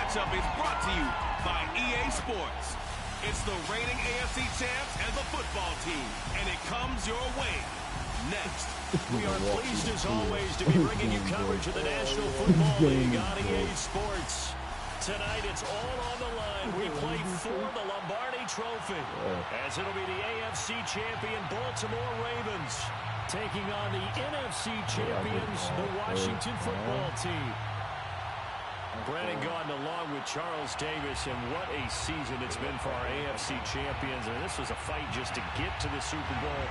matchup is brought to you by EA Sports. It's the reigning AFC champs and the football team, and it comes your way next. We are pleased, as always, to be bringing you coverage of the National Football League on EA Sports. Tonight, it's all on the line. We play for the Lombardi Trophy, as it'll be the AFC champion Baltimore Ravens taking on the NFC champions, the Washington Football Team. Brandon Gaudin along with Charles Davis, and what a season it's been for our AFC champions. And this was a fight just to get to the Super Bowl.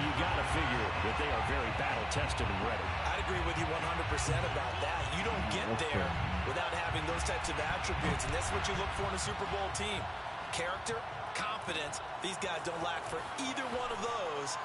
You got to figure that they are very battle-tested and ready. I'd agree with you 100% about that. You don't get there without having those types of attributes, and that's what you look for in a Super Bowl team. Character, confidence. These guys don't lack for either one of those.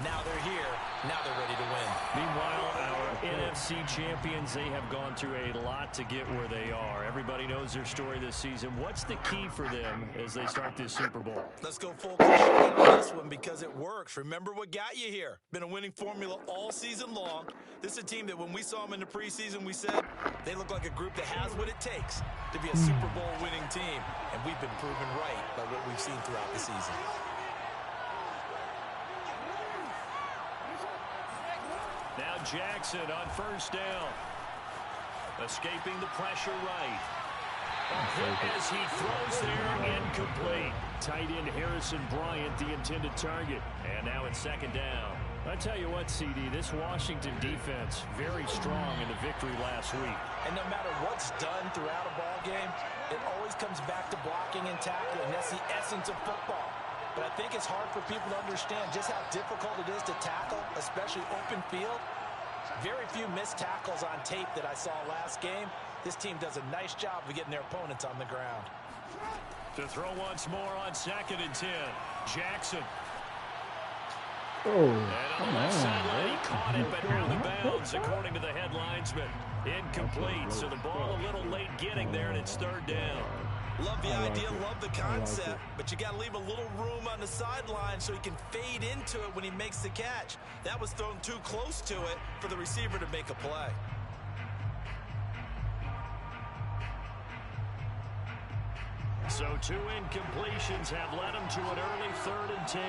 Now they're here. Now they're ready to win. Meanwhile, our NFC champions, they have gone through a lot to get where they are. Everybody knows their story this season. What's the key for them as they start this Super Bowl? Let's go full cliche on this one because it works. Remember what got you here. Been a winning formula all season long. This is a team that when we saw them in the preseason, we said they look like a group that has what it takes to be a Super Bowl winning team. And we've been proven right by what we've seen throughout the season. Now Jackson on first down. Escaping the pressure right. A hit as he throws there, incomplete. Tight end Harrison Bryant, the intended target. And now it's second down. I tell you what, CD, this Washington defense, very strong in the victory last week. And no matter what's done throughout a ball game, it always comes back to blocking and tackling. That's the essence of football. But I think it's hard for people to understand just how difficult it is to tackle, especially open field. Very few missed tackles on tape that I saw last game. This team does a nice job of getting their opponents on the ground. To throw once more on 2nd and 10. Jackson. Oh, and on the left sideline, he caught it, but out of bounds, according to the headlinesman. Incomplete, so the ball a little late getting there, and it's third down. Love the idea, love the concept, but you got to leave a little room on the sideline so he can fade into it when he makes the catch. That was thrown too close to it for the receiver to make a play. So 2 incompletions have led him to an early 3rd and 10.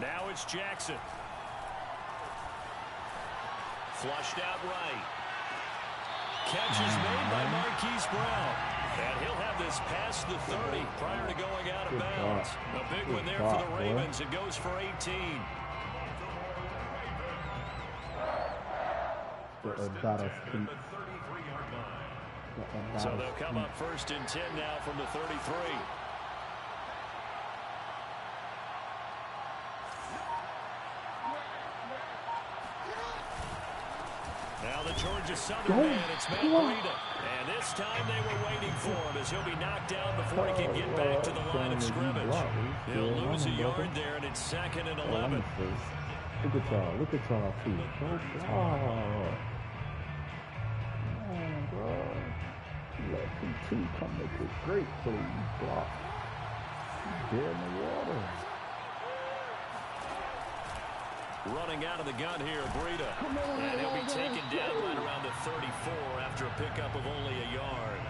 Now it's Jackson. Flushed out right. Catch is made by Marquise Brown. And he'll have this past the 30 prior to going out of bounds. A big one there for the Ravens. It goes for 18. So they'll come up 1st and 10 now from the 33. Now the Georgia Southern man, it's Matt Breida. And this time they were waiting for him as he'll be knocked down before he can get back to the line of scrimmage. He'll lose a yard there, and it's 2nd and 11. Look at y'all. Look at y'all feet. Oh, man, bro. Let P2 come make it great for you. Block. Dead in the water. Running out of the gun here, Breida. And he'll be taken down right around the 34 after a pickup of only a yard.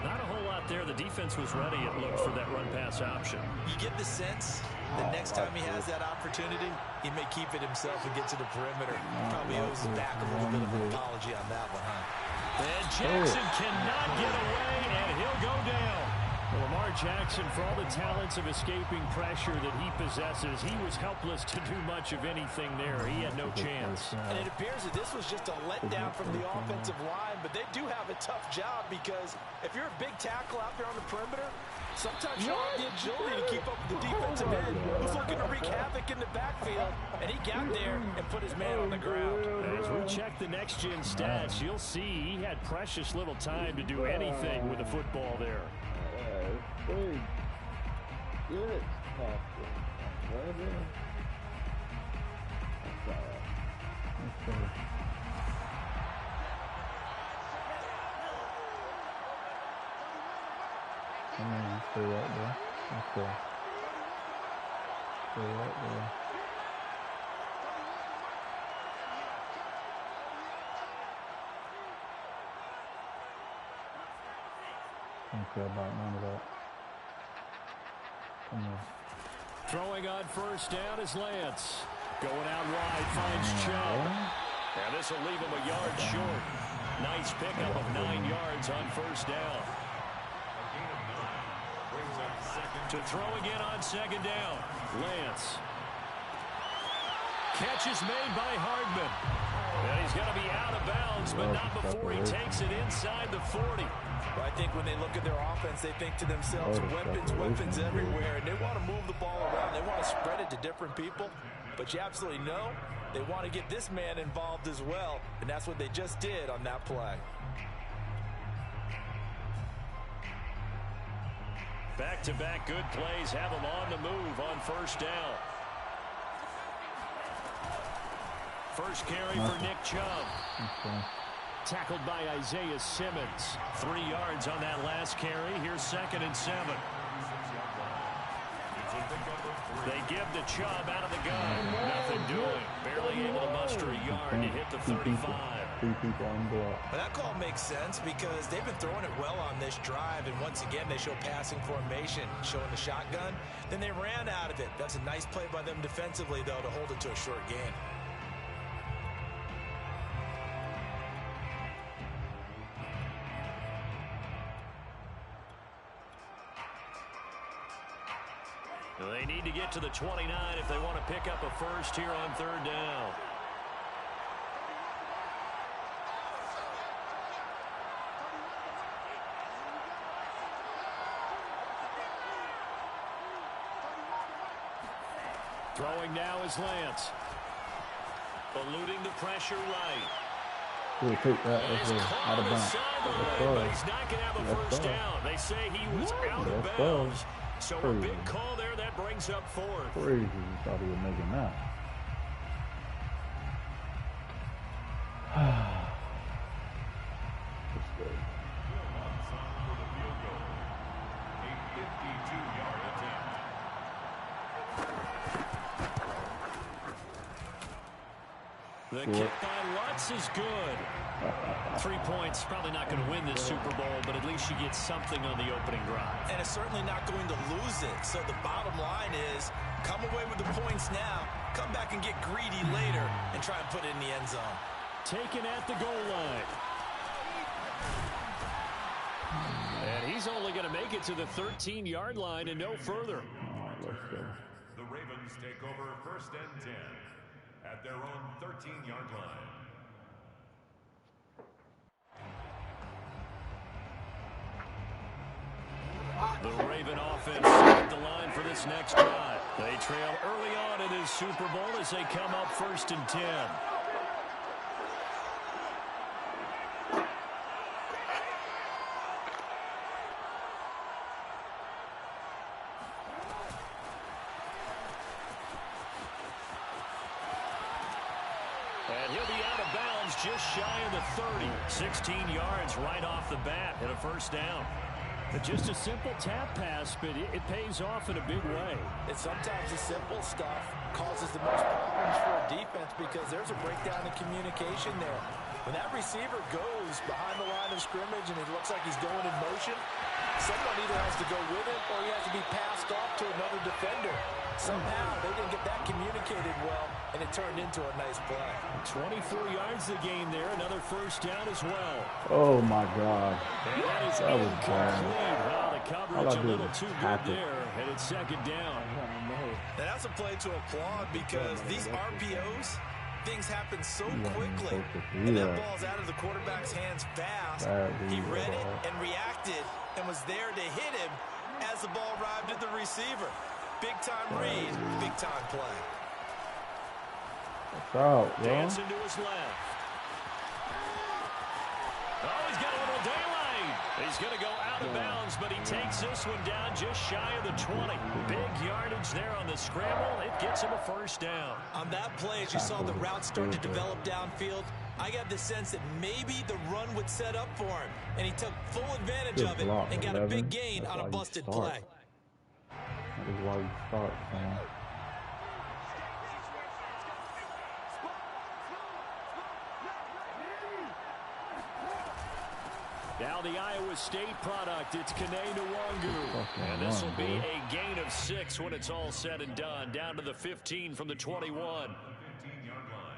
Not a whole lot there. The defense was ready, it looked, for that run-pass option. You get the sense that next time he has that opportunity, he may keep it himself and get to the perimeter. Probably owes back a little bit of an apology on that one, huh? And Jackson cannot get away, and he'll go down. Well, Lamar Jackson, for all the talents of escaping pressure that he possesses, he was helpless to do much of anything there. He had no chance. And it appears that this was just a letdown from the offensive line, but they do have a tough job because if you're a big tackle out there on the perimeter, sometimes you don't have the agility to keep up with the defensive end who's looking to wreak havoc in the backfield, and he got there and put his man on the ground. As we check the next-gen stats, you'll see he had precious little time to do anything with the football there. Good. Come on, stay right there. Okay. Stay right there. Don't care about none of that. Come on. Throwing on first down is Lance. Going out wide, finds Chubb. And this will leave him a yard short. Nice pickup of 9 yards on first down. To throw again on second down. Lance. Catch is made by Hardman. And he's going to be out of bounds, but not before he takes it inside the 40. Well, I think when they look at their offense, they think to themselves, weapons everywhere, and they want to move the ball around. They want to spread it to different people, but you absolutely know they want to get this man involved as well, and that's what they just did on that play. Back-to-back good plays have them on the move on first down. First carry for Nick Chubb. Tackled by Isaiah Simmons. 3 yards on that last carry. Here's 2nd and 7. They give the Chubb out of the gun. Nothing doing. Barely able to muster a yard to hit the 35. Well, that call makes sense because they've been throwing it well on this drive, and once again they show passing formation, showing the shotgun. Then they ran out of it. That's a nice play by them defensively, though, to hold it to a short gain. They need to get to the 29 if they want to pick up a first here on third down. Throwing now is Lance. Eluding the pressure right. We'll take that out of bounds. But he's not going to have a first down. They say he was out of bounds. So a big call there that brings up 4th. Crazy, you thought he was making that. That's good. The kick by Lutz is good. 3 points, probably not going to win this Super Bowl, but at least you get something on the opening drive. And it's certainly not going to lose it. So the bottom line is, come away with the points now, come back and get greedy later, and try and put it in the end zone. Taken at the goal line. And he's only going to make it to the 13-yard line and no further. The Ravens take over 1st and 10 at their own 13-yard line. The Raven offense set the line for this next drive. They trail early on in this Super Bowl as they come up 1st and 10. And he'll be out of bounds just shy of the 30. 16 yards right off the bat and a first down. But just a simple tap pass, but it pays off in a big way. And sometimes the simple stuff causes the most problems for a defense because there's a breakdown in communication there. When that receiver goes behind the line of scrimmage and it looks like he's going in motion, someone either has to go with it or he has to be passed off to another defender. Somehow they didn't get that communicated well, and it turned into a nice play. 24 yards the game there, another first down as well. Oh my God. And that is incomplete. Well, the coverage a little too good there, and it's 2nd down. And that's a play to applaud because these RPOs, things happen so quickly. And that ball's out of the quarterback's hands fast. He read it and reacted and was there to hit him as the ball arrived at the receiver. Big-time read, big-time play. That's out, Dancing to his left. Oh, he's got a little daylight. He's going to go out of bounds, but he takes this one down just shy of the 20. Big yardage there on the scramble. It gets him a first down. On that play, as you saw the route start to develop downfield, I got the sense that maybe the run would set up for him, and he took full advantage Good of it block, and got 11. a big gain That's on a why you busted start. play. That is why you start, man. Now the Iowa State product, it's Kene Nwangu. And this will be a gain of 6 when it's all said and done. Down to the 15 from the 21.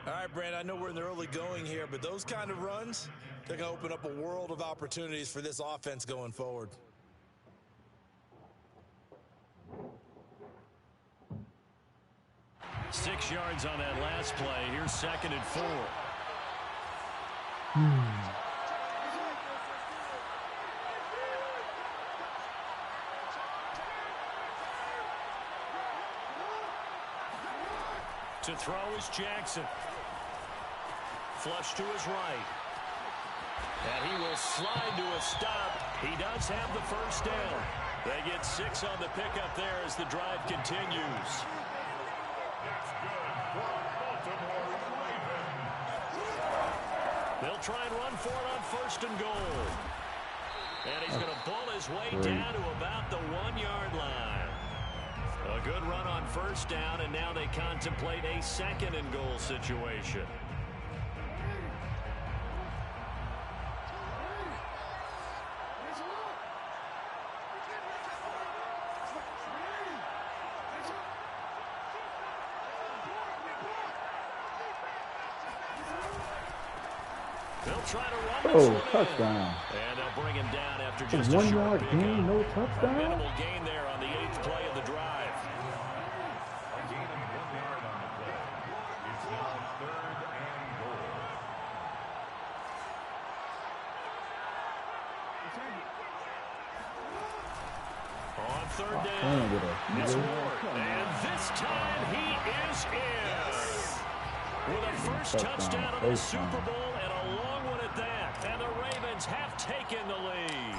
All right, Brand, I know we're in the early going here, but those kind of runs, they're going to open up a world of opportunities for this offense going forward. Six yards on that last play. Here's 2nd and 4. To throw is Jackson. Flush to his right. And he will slide to a stop. He does have the first down. They get 6 on the pickup there as the drive continues. They'll try and run for it on 1st and goal. And he's going to pull his way down to about the 1-yard line. A good run on 1st down, and now they contemplate a 2nd and goal situation. They'll try to run this one touchdown. And they'll bring him down after just a a 1-yard short gain, no pickup. touchdown? A minimal gain there on the 8th play of the drive. On 3rd down, it's Ward. And this time he is in. With a first touchdown of the Super Bowl and a long one at that. And the Ravens have taken the lead.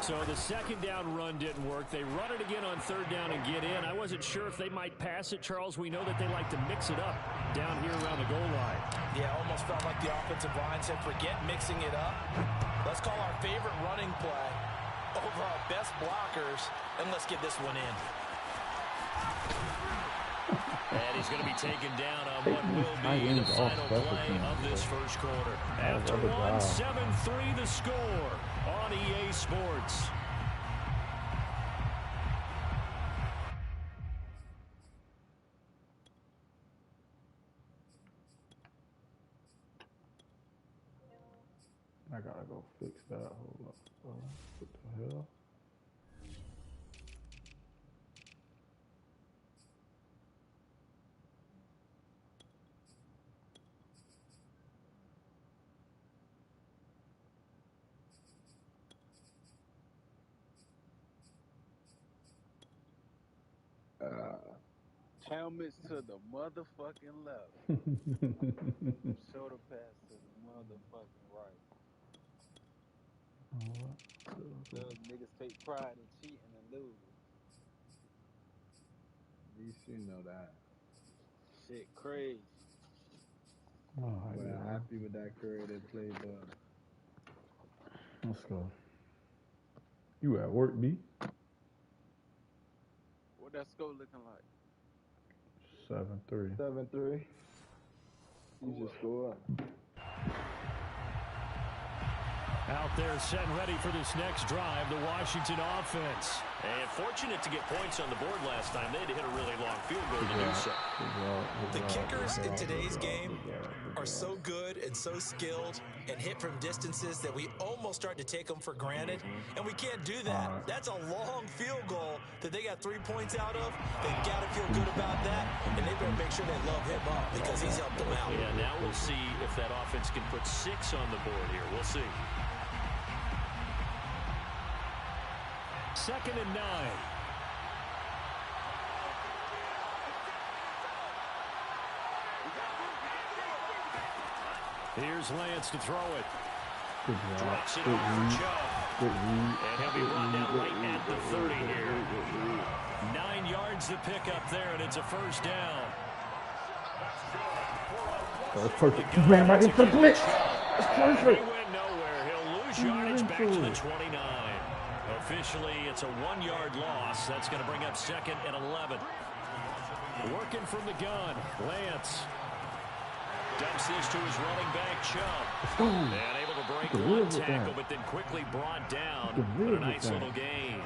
So the 2nd down run didn't work. They run it again on 3rd down and get in. I wasn't sure if they might pass it, Charles. We know that they like to mix it up down here around the goal line. Yeah, almost felt like the offensive line said, forget mixing it up. Let's call our favorite running play over our best blockers, and let's get this one in. And he's going to be taken down on what will be the final play of this first quarter. After one, 7-3 the score on EA Sports. I gotta go fix that. Hold up. What the hell? Helmets to the motherfucking left. Shoulder pass to the motherfucking right. Those niggas take pride in cheating and losing. At least you know that. Shit crazy. Oh, Well, happy with that creative play, but let's go. You at work, B? What that score looking like? 7-3. 7-3. You just go up. Out there set and ready for this next drive, the Washington offense. And fortunate to get points on the board last time. They had to hit a really long field goal to do so. The kickers in today's game are so good and so skilled and hit from distances that we almost start to take them for granted. And we can't do that. That's a long field goal that they got 3 points out of. They've got to feel good about that. And they better make sure they love him up because he's helped them out. Yeah, now we'll see if that offense can put 6 on the board here. We'll see. 2nd and 9. Here's Lance to throw it. Good job. Drops it Good off read. for Chubb. Good read. And he'll be run down right at the 30 here. 9 yards to pick up there, and it's a first down. That's perfect. He ran right into the blitz. That's He perfect. went nowhere. He'll lose yardage back to the 29. Officially, it's a 1-yard loss. That's going to bring up 2nd and 11. Working from the gun, Lance. Dumps this to his running back, Chubb. And able to break one tackle, but then quickly brought down. But a nice little gain.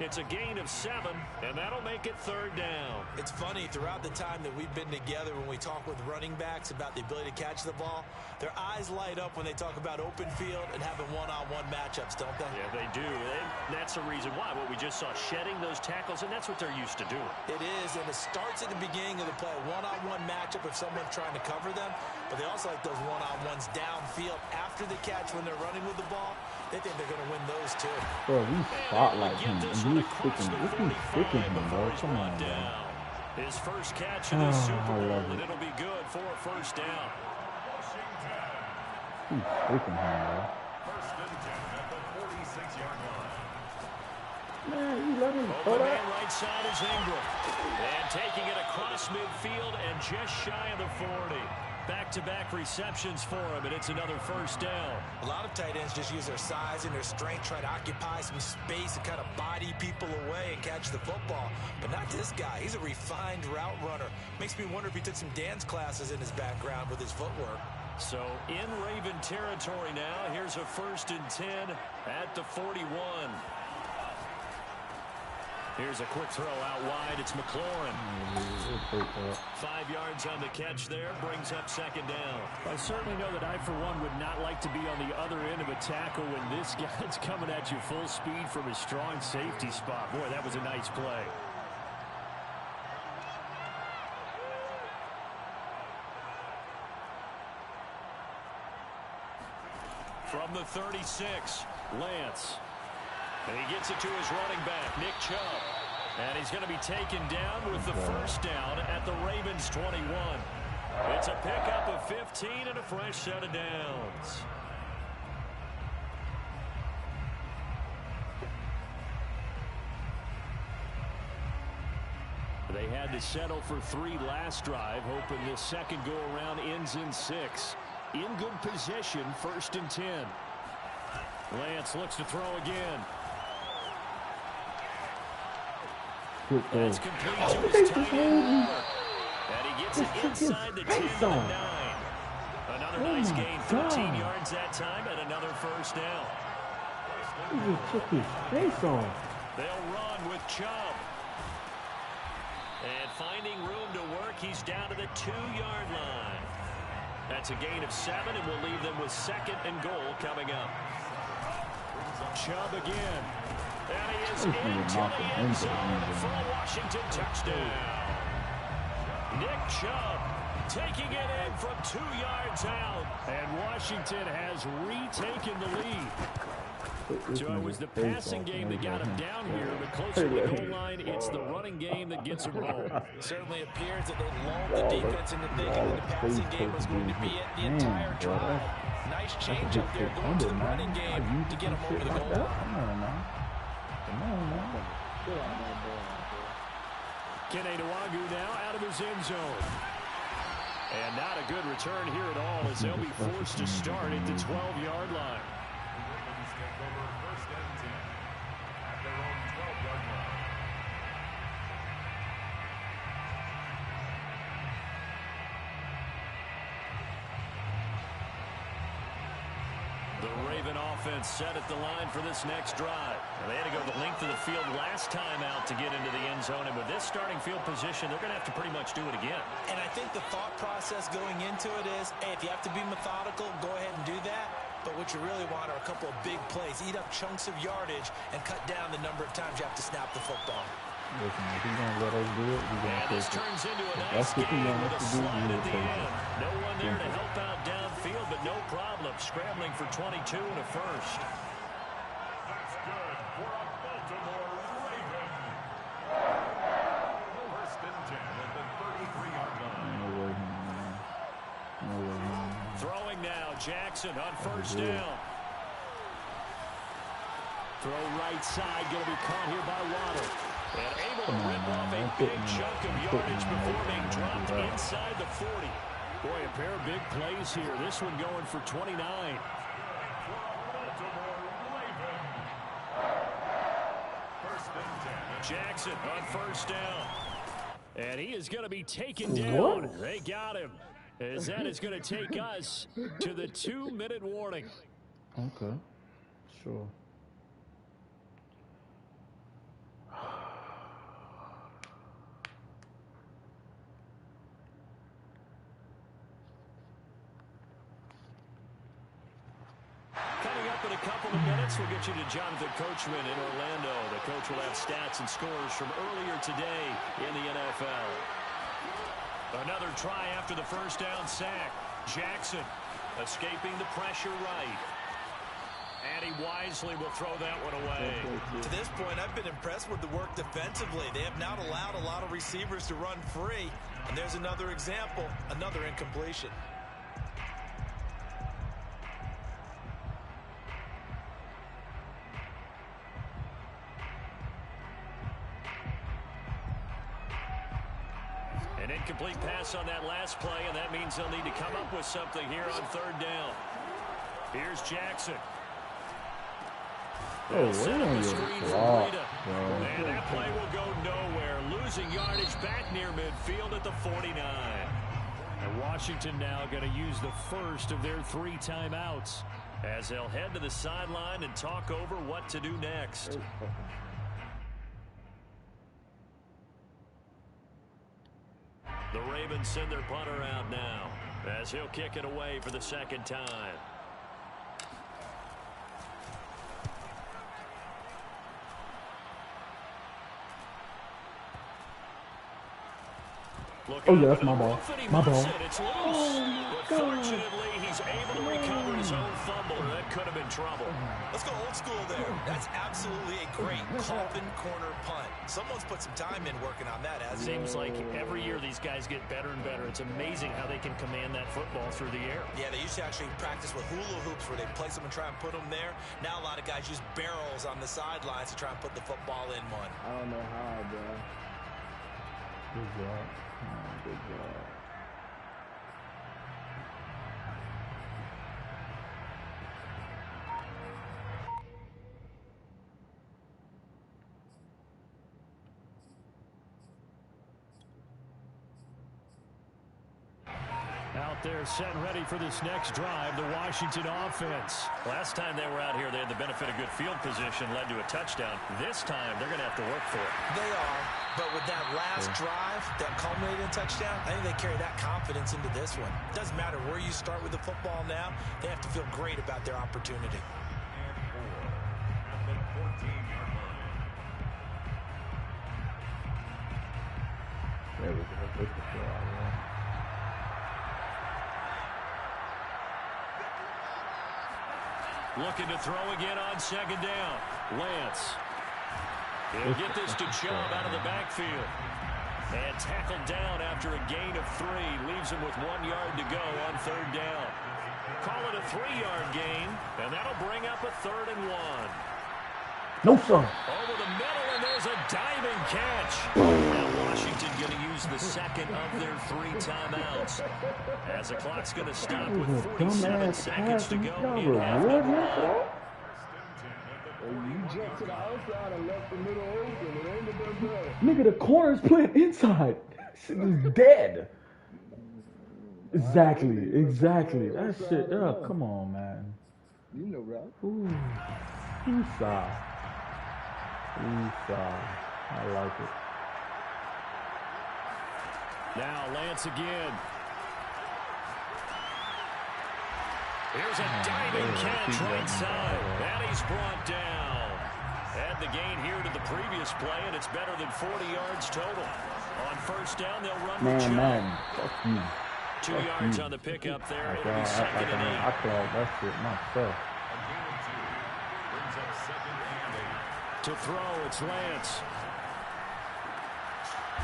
It's a gain of 7, and that'll make it 3rd down. It's funny, throughout the time that we've been together, when we talk with running backs about the ability to catch the ball, their eyes light up when they talk about open field and having one-on-one matchups, don't they? Yeah, they do. And that's the reason why. What we just saw, shedding those tackles, and that's what they're used to doing. It is, and it starts at the beginning of the play, a one-on-one matchup if someone's trying to cover them, but they also like those one-on-ones downfield after the catch when they're running with the ball. They think they're going to win those, too. Bro, we spotlight him, and he's sticking him, bro. Come on, bro. His first catch in the Super Bowl, and it'll be good for a 1st down. He's sticking him, bro. Man, you let him throw Open that? man right side is Ingram. And taking it across midfield and just shy of the 40. Back-to-back receptions for him, and it's another 1st down. A lot of tight ends just use their size and their strength, try to occupy some space and kind of body people away and catch the football. But not this guy. He's a refined route runner. Makes me wonder if he took some dance classes in his background with his footwork. So in Raven territory now. Here's a 1st and 10 at the 41. Here's a quick throw out wide. It's McLaurin. 5 yards on the catch there. Brings up 2nd down. I certainly know that I, for one, would not like to be on the other end of a tackle when this guy's coming at you full speed from a strong safety spot. Boy, that was a nice play. From the 36, Lance. And he gets it to his running back, Nick Chubb. And he's going to be taken down with the 1st down at the Ravens 21. It's a pickup of 15 and a fresh set of downs. They had to settle for 3 last drive, hoping this second go-around ends in 6. In good position, 1st and 10. Lance looks to throw again. That's complete to his tight end. And he gets it inside the 10 to the 9. Another nice gain, 13 yards that time, and another 1st down. He just took his face off. They'll run with Chubb. And finding room to work, he's down to the 2-yard line. That's a gain of 7, and we'll leave them with 2nd and goal coming up. Chubb again. And he is into the end zone for a Washington touchdown. Nick Chubb taking it in from 2 yards out. And Washington has retaken the lead. So it was the passing game that got him down here, but closer to the goal line, it's the running game that gets him home. It certainly appears that they lulled the defense into thinking that the passing game was going to be it the entire drive. Nice change up there going to the running game to get him over the goal line. Kene Nwagu now out of his end zone. And not a good return here at all as they'll be forced to start at the 12-yard line. Offense set at the line for this next drive. They had to go the length of the field last time out to get into the end zone, and with this starting field position, they're going to have to pretty much do it again. And I think the thought process going into it is, hey, if you have to be methodical, go ahead and do that. But what you really want are a couple of big plays, eat up chunks of yardage, and cut down the number of times you have to snap the football. Listen, if he's going to let us do it, we're going to this take it. turns into a That's nice what he game wants with a us to do. slide We at the will take end. it. No one there to help out downfield, but no problem. Scrambling for 22 and a first. That's good for a Baltimore Raven. 1st and 10 at the 33-yard line. No way, man. No way, man. Throwing now, Jackson on 1st down. Throw right side, going to be caught here by Waddle. And able to rip off a big chunk of yardage before being dropped inside the 40. Boy, a pair of big plays here. This one going for 29. Jackson on first down. And he is going to be taken down. What? They got him. As that is going to take us to the 2-minute warning. Okay. Sure. Coming up in a couple of minutes, we'll get you to Jonathan Coachman in Orlando. The coach will have stats and scores from earlier today in the NFL. Another try after the first down sack. Jackson escaping the pressure right. And he wisely will throw that one away. To this point, I've been impressed with the work defensively. They have not allowed a lot of receivers to run free. And there's another example, another incompletion. An incomplete pass on that last play, and that means they'll need to come up with something here on third down. Here's Jackson. Oh, Set up a screen for wow. Rita. Wow. And that play will go nowhere. Losing yardage back near midfield at the 49. And Washington now going to use the first of their 3 timeouts as they'll head to the sideline and talk over what to do next. The Ravens send their punter out now as he'll kick it away for the second time. Oh, yeah, that's my ball. My ball. It's loose. But fortunately, he's able to recover his own fumble. That could have been trouble. Let's go old school there. That's absolutely a great coffin corner punt. Someone's put some time in working on that. Seems like every year these guys get better and better. It's amazing how they can command that football through the air. Yeah, they used to actually practice with hula hoops where they place them and try and put them there. Now a lot of guys use barrels on the sidelines to try and put the football in one. I don't know how, bro. Good job. Oh, good job. Out there set and ready for this next drive, the Washington offense. Last time they were out here, they had the benefit of good field position, led to a touchdown. This time, they're going to have to work for it. They are, but with that last drive that culminated in touchdown, I think they carry that confidence into this one. It doesn't matter where you start with the football now. They have to feel great about their opportunity. There we go. Good job, man. Looking to throw again on second down. Lance. He'll get this to Chubb out of the backfield. And tackled down after a gain of 3. Leaves him with 1 yard to go on third down. Call it a 3-yard gain, and that'll bring up a 3rd and 1. No, sir. Over the middle, and there's a diving catch. Now Washington going to use the second of their 3 timeouts. As the clock's going to stop with 47 seconds to go in halftime. You jumped to the outside and left the middle open. It ain't been better. Nigga, the corner's playing inside. Shit is dead. Exactly. That shit, come on, man. You know, Ralph. Ooh. Inside. I like it. Now Lance again. Here's a diving catch right side. And he's brought down. Had the gain here to the previous play, and it's better than 40 yards total. On first down, they'll run with Chubb. Man, fuck you. 2 yards on the pickup there. It'll be I 2nd and 8. called that shit myself. To throw, it's Lance.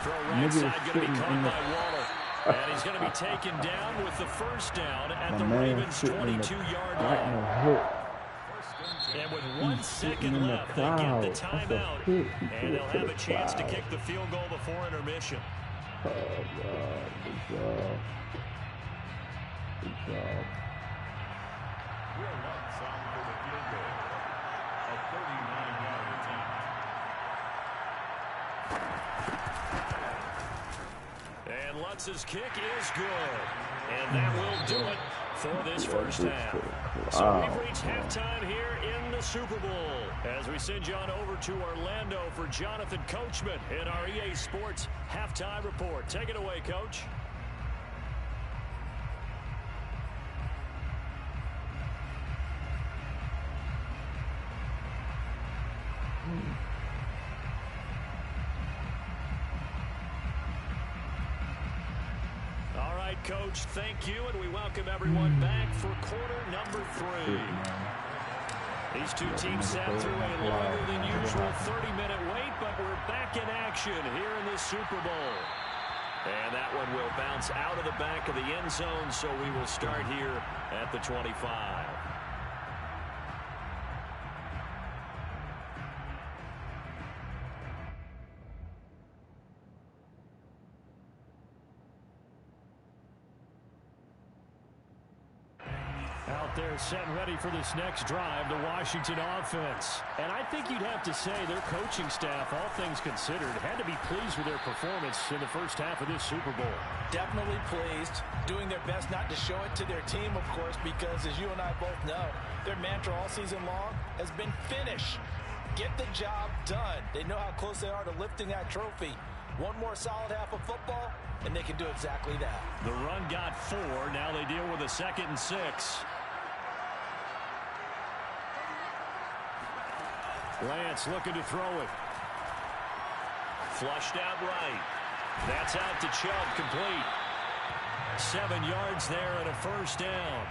Throw right side, going to be caught by Waller. And he's going to be taken down with the first down at the Ravens' 22-yard line. And with 1 second left, they get the timeout. And they'll have a chance to kick the field goal before intermission. Oh, God. Good job. Good job. Will Lutz on for the field goal. A 39-yard attempt. And Lutz's kick is good. And that will do it for this first half. So we've reached halftime here in the Super Bowl as we send you on over to Orlando for Jonathan Coachman in our EA Sports Halftime Report. Take it away, Coach. All right, Coach, thank you, and we welcome everyone back for quarter number 3. These two teams sat through a longer than usual 30-minute wait, but we're back in action here in the Super Bowl. And that one will bounce out of the back of the end zone, so we will start here at the 25. Out there set and ready for this next drive, the Washington offense. And I think you'd have to say their coaching staff, all things considered, had to be pleased with their performance in the first half of this Super Bowl. Definitely pleased, doing their best not to show it to their team, of course, because as you and I both know, their mantra all season long has been finish. Get the job done. They know how close they are to lifting that trophy. One more solid half of football, and they can do exactly that. The run got 4. Now they deal with a 2nd and 6. Lance looking to throw it. Flushed out right. That's out to Chubb, complete. 7 yards there and a first down.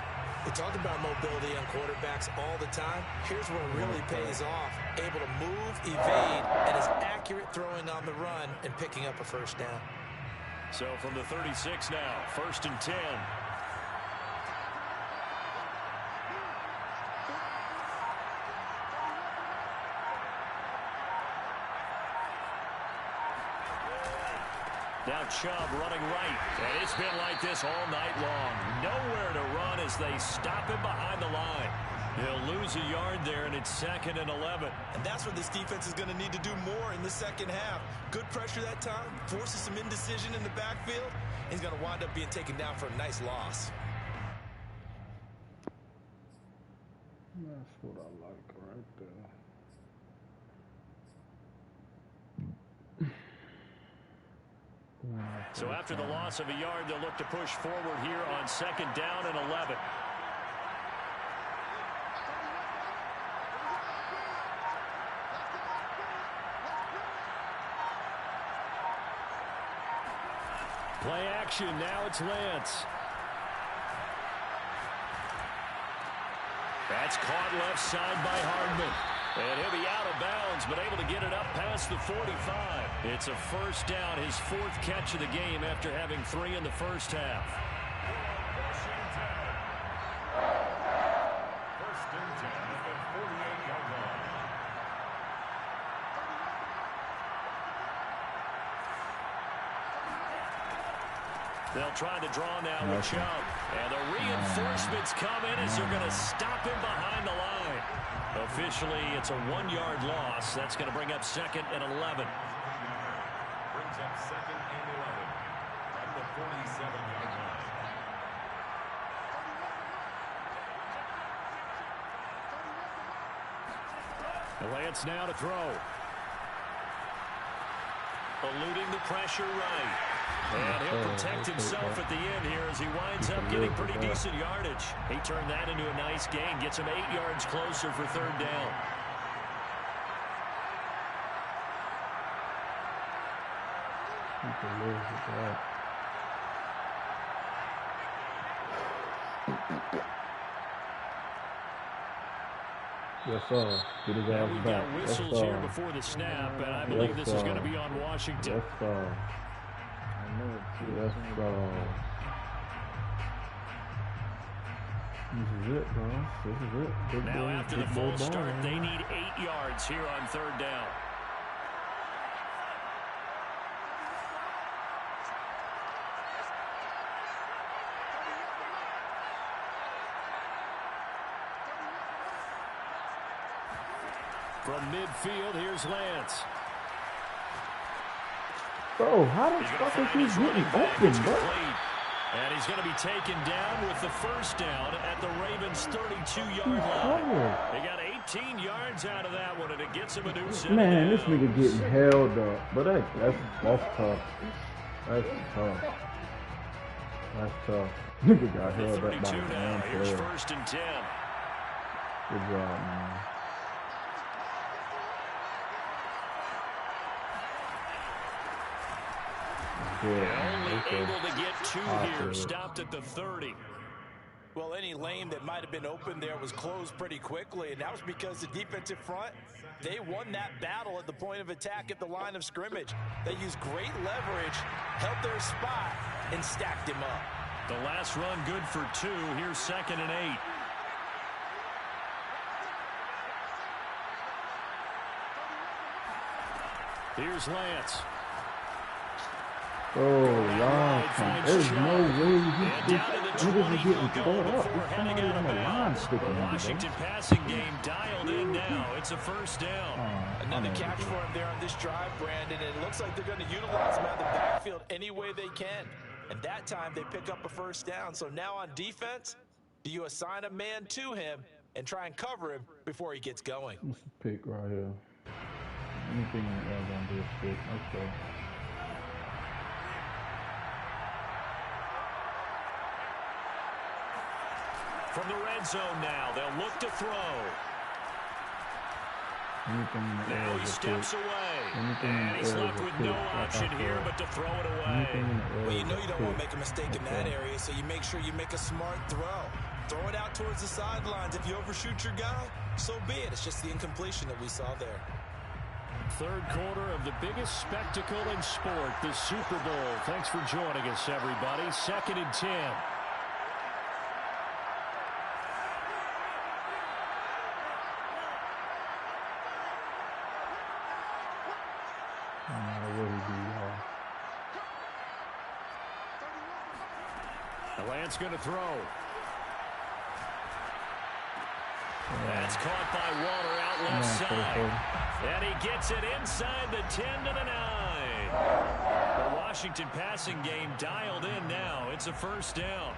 We talk about mobility on quarterbacks all the time. Here's where it really pays off. Able to move, evade, and is accurate throwing on the run and picking up a first down. So from the 36 now, 1st and 10. Now Chubb running right, and it's been like this all night long. Nowhere to run as they stop him behind the line. He'll lose a yard there, and it's 2nd and 11. And that's where this defense is going to need to do more in the second half. Good pressure that time, forces some indecision in the backfield. He's going to wind up being taken down for a nice loss. That's what I like right there. So after the loss of a yard, they'll look to push forward here on 2nd down and 11. Play action, now it's Lance. That's caught left side by Hardman. And he'll be out of bounds, but able to get it up past the 45. It's a first down, his 4th catch of the game after having 3 in the first half. First and 10 at the 48-yard line. They'll try to draw now with Chubb. And the reinforcements come in as they're going to stop him behind the line. Officially, it's a 1-yard loss. That's going to bring up 2nd and 11. Brings up 2nd and 11 from the 47-yard line. Lance now to throw. Eluding the pressure right. And he'll protect himself at the end here as he winds up getting pretty decent yardage. He turned that into a nice gain. Gets him 8 yards closer for 3rd down. Yes, sir. Get his ass We've back. got whistles here before the snap, and I believe this is going to be on Washington. Yes, sir. Yes, sir. This is it, bro. This is it. Big Now boy, after big the boy full ball, start, man. they need 8 yards here on 3rd down. From midfield, here's Lance. Bro, how the fuck is he getting open, bro? And he's going to be taken down with the first down at the Ravens' 32-yard line. They got 18 yards out of that one, and it gets him a new set. Man, this nigga getting held up. But that's tough. That's tough. That's tough. Nigga got held up by the man Here's player. 1st and 10. Good job, man. Only able to get 2 here, stopped at the 30. Well, any lane that might have been open there was closed pretty quickly, and that was because the defensive front, they won that battle at the point of attack at the line of scrimmage. They used great leverage, held their spot, and stacked him up. The last run good for 2. Here's 2nd and 8. Here's Lance. Oh, y'all, there's no way these niggas are getting caught up. There's somebody on the line sticking in, Washington passing game dialed in now. It's a 1st down. Another catch for him there on this drive, Brandon, and it looks like they're going to utilize him out of the backfield any way they can. And that time they pick up a 1st down. So now on defense, do you assign a man to him and try and cover him before he gets going? This is a pick right here. Anything in the air gonna be a pick. Let's go. From the red zone now, they'll look to throw. Anything in the air Now he is a steps pick. away. Anything in And the he's air left is a with pick. no Like I option here said. but to throw it Anything away. in the air Well, you is know a you don't want to pick. make a mistake in that area, so you make sure you make a smart throw. Throw it out towards the sidelines. If you overshoot your guy, so be it. It's just the incompletion that we saw there. 3rd quarter of the biggest spectacle in sport, the Super Bowl. Thanks for joining us, everybody. 2nd and 10. No matter what he do, y'all. The Lance going to throw. That's caught by Waller out left side. And he gets it inside the 10 to the 9. The Washington passing game dialed in now. It's a 1st down.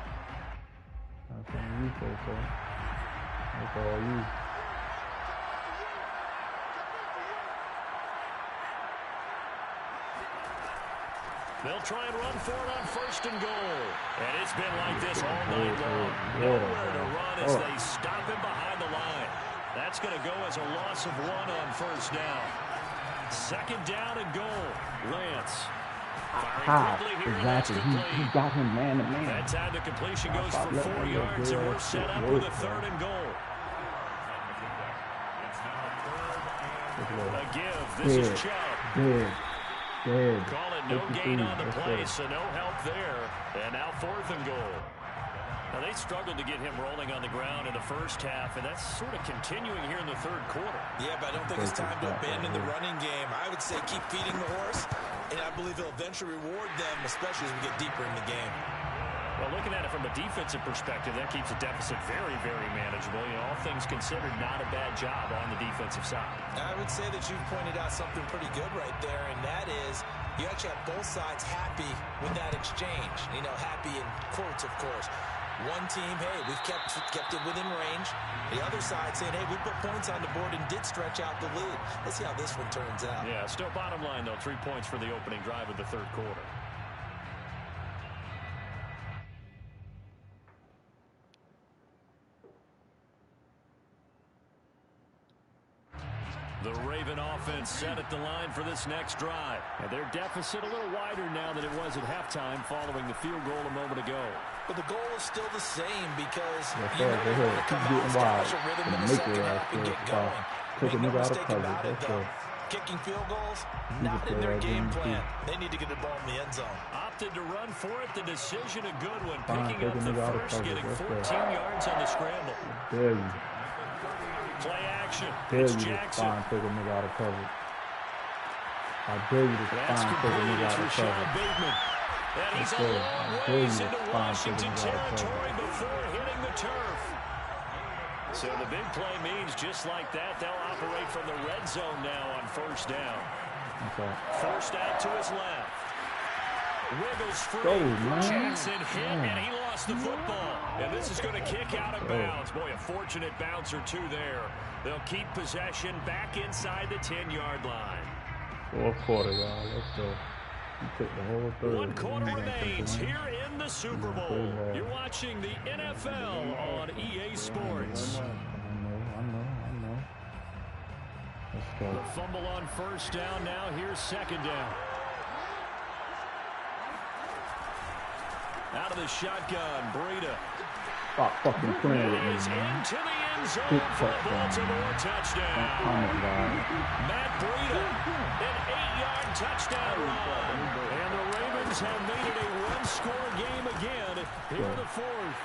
That's on you, Coco. That's all you. They'll try and run for it on 1st and goal. And it's been like this all night long. Nowhere to run as they stop him behind the line. That's going to go as a loss of 1 on 1st down. 2nd down and goal. Lance. How? Exactly. He got him man to man. That time the completion goes for 4 yards, and we're set up with a 3rd and goal. A give. This is Chubb. Dead. Call it no gain on the play, so no help there. And now 4th and goal. Now they struggled to get him rolling on the ground in the first half, and that's sort of continuing here in the 3rd quarter. Yeah, but I don't think it's time to abandon the running game. I would say keep feeding the horse, and I believe he'll eventually reward them, especially as we get deeper in the game. Well, looking at it from a defensive perspective, that keeps the deficit very, very manageable. You know, all things considered, not a bad job on the defensive side. I would say that you've pointed out something pretty good right there, and that is you actually have both sides happy with that exchange. You know, happy in quotes, of course. One team, hey, we've kept it within range. The other side saying, hey, we put points on the board and did stretch out the lead. Let's see how this one turns out. Yeah, still bottom line, though, 3 points for the opening drive of the 3rd quarter. The Raven offense set at the line for this next drive. And their deficit a little wider now than it was at halftime following the field goal a moment ago. But the goal is still the same because you know they want to come out, establish a rhythm in the second half and get going. Take a Make no nigga out of mistake cover. about it, Let's though. go. Kicking field goals, not in their game plan. They need to get the ball in the end zone. Opted to run for it. The decision a good one. Picking up the first, getting 14 yards on the scramble. Play action. It's Jackson. Take a nigga out of coverage. I dare you to take a nigga out of coverage. And he's a long ways into Washington territory before hitting the turf. So the big play means just like that, they'll operate from the red zone now on first down. Okay. First out to his left. Wiggles free. Jackson hit, and he lost the football. And this is going to kick out of bounds. Boy, a fortunate bounce or two there. They'll keep possession back inside the 10-yard line. Fourth quarter, y'all. Let's go. You took the whole third. 1 quarter remains here in the Super Bowl. You're watching the NFL on EA Sports. I know. Let's go. The fumble on first down now. Here's second down. Out of the shotgun, Breida. Stop fucking playing with me, Is man. into the end zone for the Baltimore touchdown. Matt Breida, an 8-yard touchdown run. And the Ravens have made it a one-score game again here in the fourth.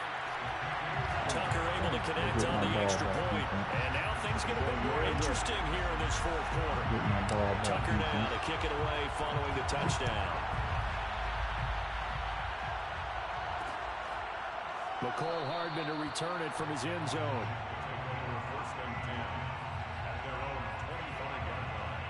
Tucker able to connect on the extra point. And now things get a bit more interesting here in this fourth quarter. Tucker now to kick it away following the touchdown. McCole Hardman to return it from his end zone. First and 10 at their own 25-yard line.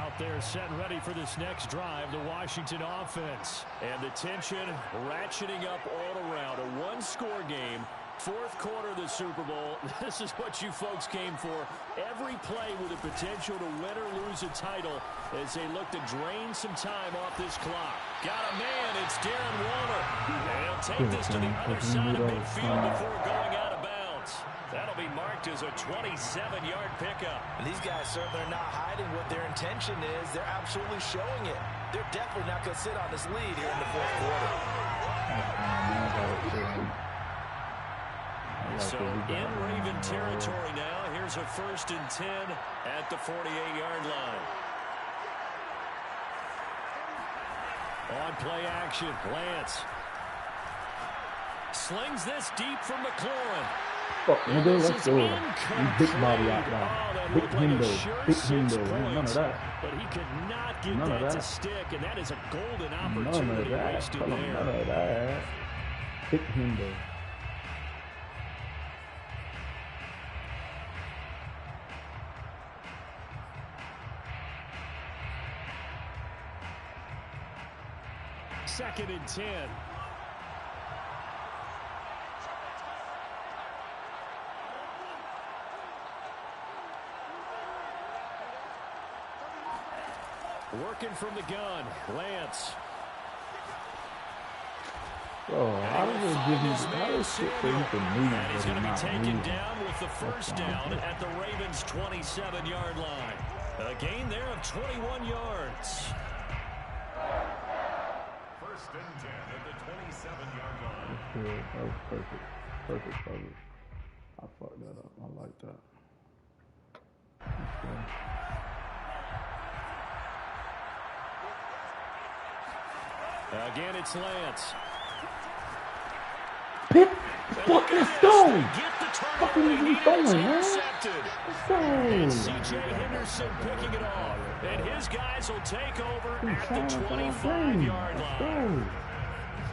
Out there set ready for this next drive, the Washington offense. And the tension ratcheting up all around. A one-score game. Fourth quarter of the Super Bowl. This is what you folks came for. Every play with the potential to win or lose a title as they look to drain some time off this clock. Got a man. It's Darren Waller. And he'll take this to the other side of midfield before going out of bounds. That'll be marked as a 27-yard pickup. And these guys certainly are not hiding what their intention is. They're absolutely showing it. They're definitely not going to sit on this lead here in the fourth quarter. So in Raven territory now. Here's a 1st and 10 at the 48-yard line. On play action, Lance slings this deep from McLaurin. Fuck, nigga, let's go. You big body out there. Big window. None of that. But he could not get that to stick, and that is a golden opportunity None of that. wasted there. None of that. Big window. Second and 10. Working from the gun, Lance. Bro, how does it give you how shit for you to move? And he's going to be taken down with the first down at the Ravens' 27-yard line. A gain there of 21 yards. First and 10 at the 27-yard line. That's good. That was perfect. Perfect coverage. I fucked that up. I like that. That's good. Again, it's Lance. Pick fucking stone. Fucking is he throwing, man? And C.J. Henderson picking it off. And his guys will take over at the 25-yard line.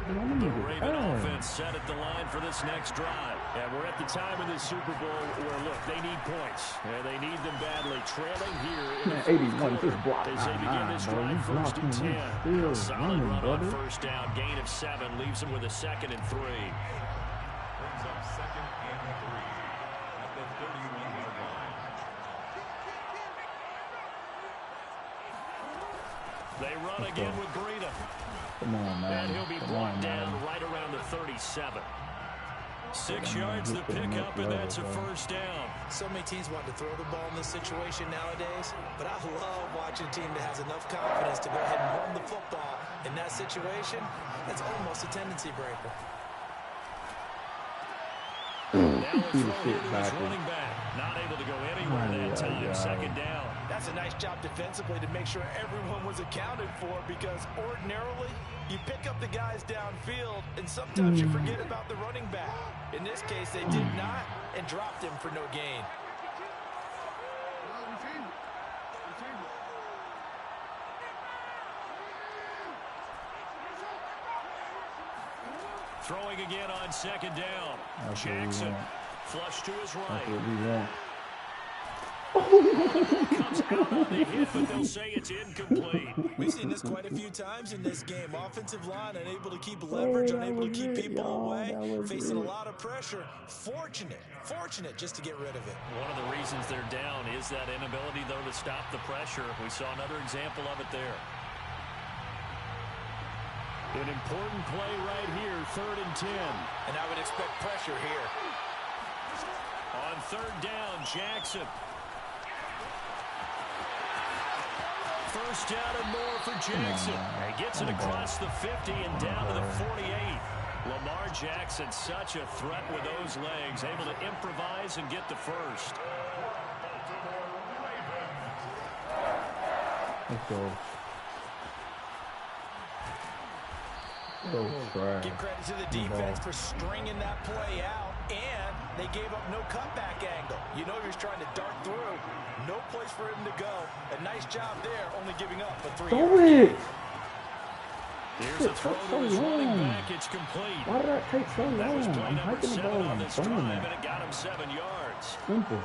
The Raven offense set at the line for this next drive. And we're at the time of the Super Bowl where, look, they need points. And they need them badly. Trailing here in the 81 just blocked. as they begin this drive, 1st and 10. Solid run on first down. Gain of 7 leaves them with a 2nd and 3. Brings up 2nd and 3 at the 31-yard line. They run again with Breida. Come on, man. And he'll be brought down right around the 37. 6 yards to pick up, and that's a first down. So many teams want to throw the ball in this situation nowadays, but I love watching a team that has enough confidence to go ahead and run the football. In that situation, it's almost a tendency breaker. Now a throw here to his running back. Not able to go anywhere that time. Second down. That's a nice job defensively to make sure everyone was accounted for, because ordinarily you pick up the guys downfield and sometimes you forget about the running back. In this case, they did not and dropped him for no gain. Throwing again on second down. Jackson flush to his right. That's what we want. Comes out on the hit, but they'll say it's incomplete. We've seen this quite a few times in this game. Offensive line unable to keep leverage, unable to keep people away, facing a lot of pressure. Fortunate just to get rid of it. One of the reasons they're down is that inability, though, to stop the pressure. We saw another example of it there. An important play right here, 3rd and 10. And I would expect pressure here. On 3rd down, Jackson. First down and more for Jackson. He gets it across the 50 and down to the 48. Lamar Jackson, such a threat with those legs, able to improvise and get the first. Let's go. Give credit to the defense for stringing that play out, and they gave up no cutback angle. You know you're trying to dart through. No place for him to go. A nice job there, only giving up a 3-yard. Here's a throw to his running back. It's complete. Why did that take so long? That was play I'm number hiking the 7 ball on and this throwing drive, it. and it got him 7 yards. Simple.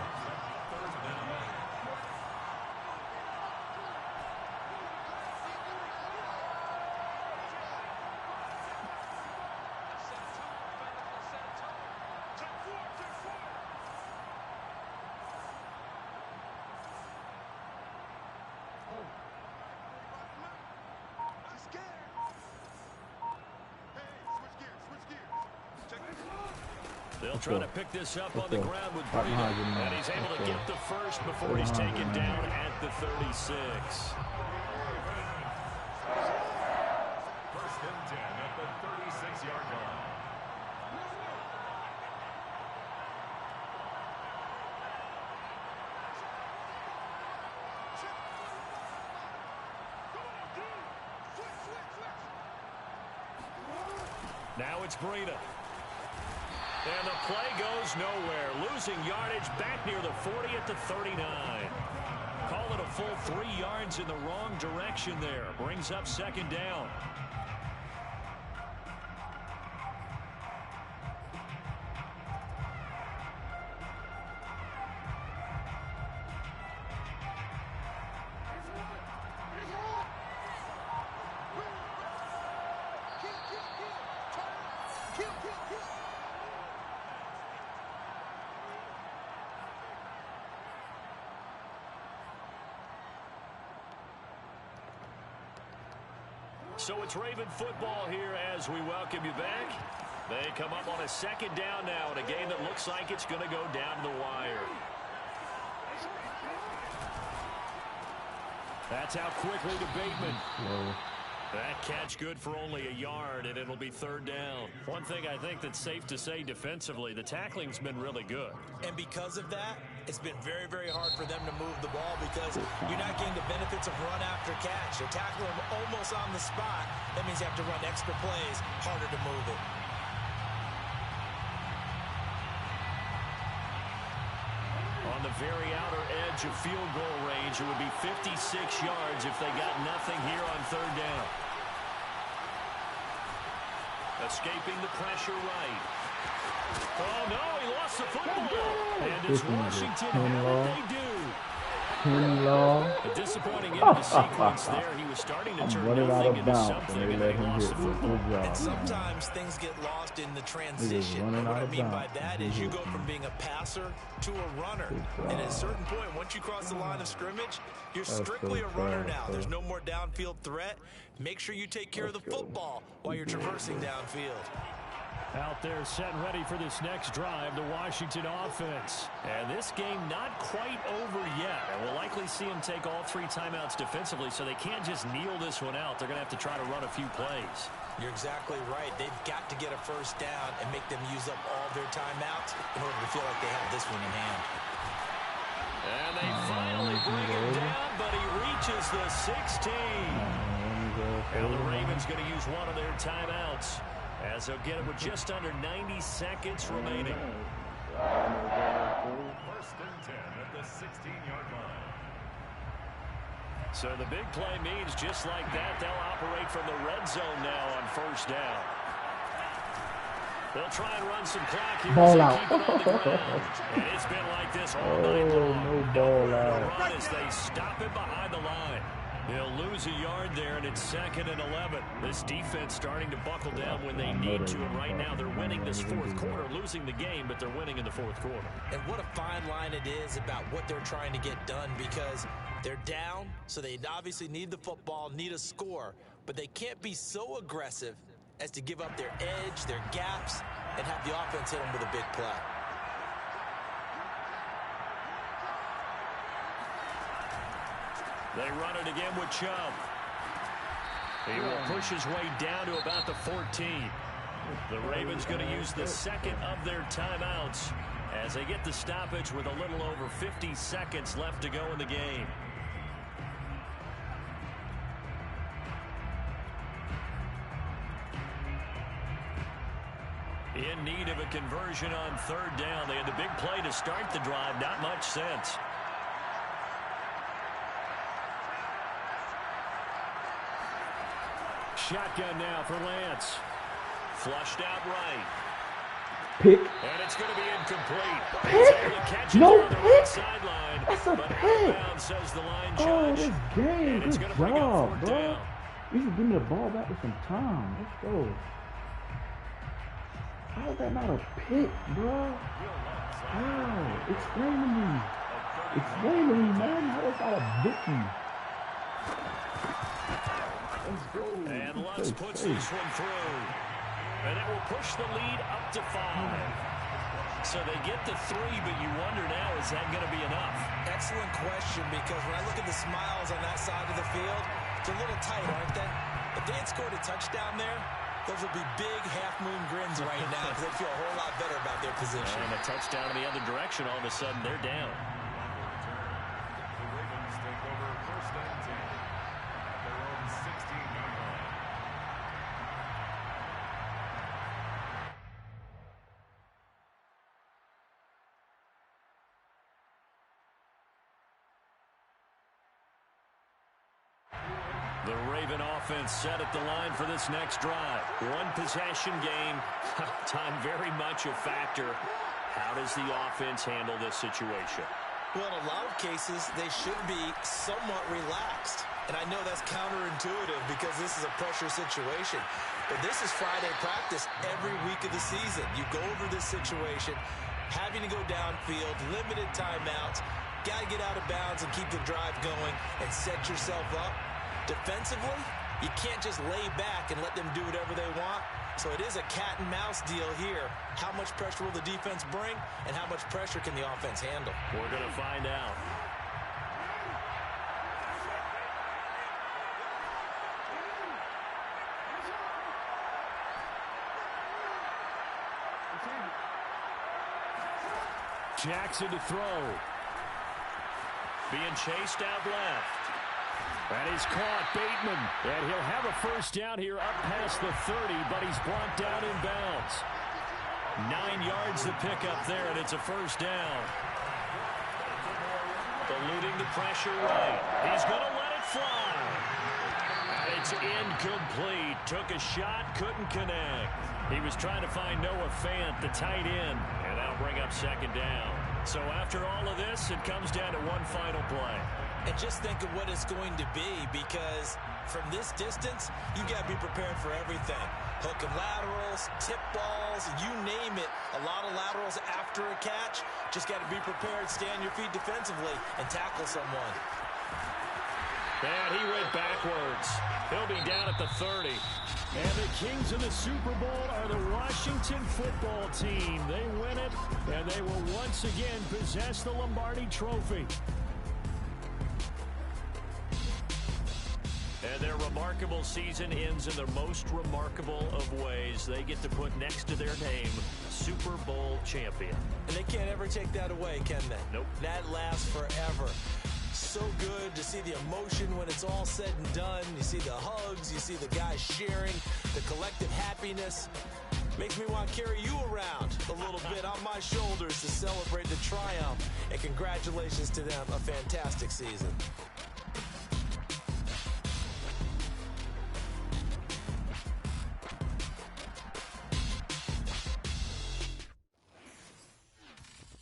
They'll try to pick this up on the ground with Breeden, and he's able to get the first before he's taken down at the 36. 1st and 10 at the 36-yard line. Now it's Breeden. And the play goes nowhere. Losing yardage back near the 40 at the 39. Call it a full 3 yards in the wrong direction there. Brings up 2nd down. So it's Raven football here as we welcome you back. They come up on a 2nd down now in a game that looks like it's going to go down to the wire. That's out quickly to Bateman. That catch good for only a yard, and it'll be 3rd down. One thing I think that's safe to say defensively, the tackling's been really good. And because of that, it's been very, very hard for them to move the ball because you're not getting the benefits of run after catch. You're tackling them almost on the spot. That means you have to run extra plays, harder to move it. On the very outer edge of field goal range, it would be 56 yards if they got nothing here on 3rd down. Escaping the pressure right. Oh, no, he lost the football. And it's Washington have what they do. A disappointing end of the sequence there. He was starting to turn nothing into something, and they lost the football. And sometimes things get lost in the transition. And what I mean by that is you go from being a passer to a runner. And at a certain point, once you cross the line of scrimmage, you're strictly a runner now. There's no more downfield threat. Make sure you take care of the football while you're traversing downfield. Out there set and ready for this next drive, the Washington offense. And this game not quite over yet. And we'll likely see them take all 3 timeouts defensively, so they can't just kneel this one out. They're going to have to try to run a few plays. You're exactly right. They've got to get a first down and make them use up all their timeouts in order to feel like they have this one in hand. And they finally bring him down, but he reaches the 16. Now the Ravens going to use one of their timeouts, as they'll get it with just under 90 seconds remaining. First and 10 at the 16-yard line. So the big play means just like that, they'll operate from the red zone now on first down. They'll try and run some clock here. Ball so out. keep it on the ground. And it's been like this all night long. No ball out. Run as they stop it behind the line. He'll lose a yard there, and it's 2nd and 11. This defense starting to buckle down when they need to, and right now they're winning this fourth quarter, losing the game, but they're winning in the fourth quarter. And what a fine line it is about what they're trying to get done, because they're down, so they obviously need the football, need a score, but they can't be so aggressive as to give up their edge, their gaps, and have the offense hit them with a big play. They run it again with Chubb. He will push his way down to about the 14. The Ravens going to use the second of their timeouts as they get the stoppage with a little over 50 seconds left to go in the game. In need of a conversion on third down. They had the big play to start the drive. Not much sense. Shotgun now for Lance. Flushed out right. Pick. And it's going to be incomplete. Pick? No pick. Sideline, That's a but pick. says the line Oh, judge. this game. And it's Good going to bring up job, fourth bro. down. You should give me the ball back with some time. Let's go. How is that not a pick, bro? How? Explain to me. Explain to me, man. How is that a victory? Let's go. And Lutz puts this one through. And it will push the lead up to 5. So they get to 3, but you wonder now, is that going to be enough? Excellent question, because when I look at the smiles on that side of the field, they're a little tight, aren't they? If they had scored a touchdown there, those would be big half-moon grins right now, because they feel a whole lot better about their position. And a touchdown in the other direction, all of a sudden they're down. The Ravens take over first and 10 at their own 16-yard line. The Raven offense set at the line for this next drive. One possession game. Time very much a factor. How does the offense handle this situation? Well, in a lot of cases, they should be somewhat relaxed. And I know that's counterintuitive because this is a pressure situation. But this is Friday practice every week of the season. You go over this situation, having to go downfield, limited timeouts, got to get out of bounds and keep the drive going and set yourself up. Defensively, you can't just lay back and let them do whatever they want. So it is a cat and mouse deal here. How much pressure will the defense bring, and how much pressure can the offense handle? We're going to find out. Jackson to throw. Being chased out left. And he's caught, Bateman. And he'll have a first down here up past the 30, but he's brought down in bounds. 9 yards to pick up there, and it's a first down. Eluding the pressure right. He's going to let it fly. And it's incomplete. Took a shot, couldn't connect. He was trying to find Noah Fant, the tight end, and that'll bring up second down. So after all of this, it comes down to one final play. And just think of what it's going to be, because from this distance, you got to be prepared for everything. Hook and laterals, tip balls, you name it. A lot of laterals after a catch. Just got to be prepared, stay on your feet defensively, and tackle someone. And he went backwards. He'll be down at the 30. And the kings of the Super Bowl are the Washington football team. They win it, and they will once again possess the Lombardi Trophy. And their remarkable season ends in the most remarkable of ways. They get to put next to their name, Super Bowl champion. And they can't ever take that away, can they? Nope. That lasts forever. So good to see the emotion when it's all said and done. You see the hugs, you see the guys sharing, the collective happiness. Makes me want to carry you around a little bit on my shoulders to celebrate the triumph. And congratulations to them, a fantastic season.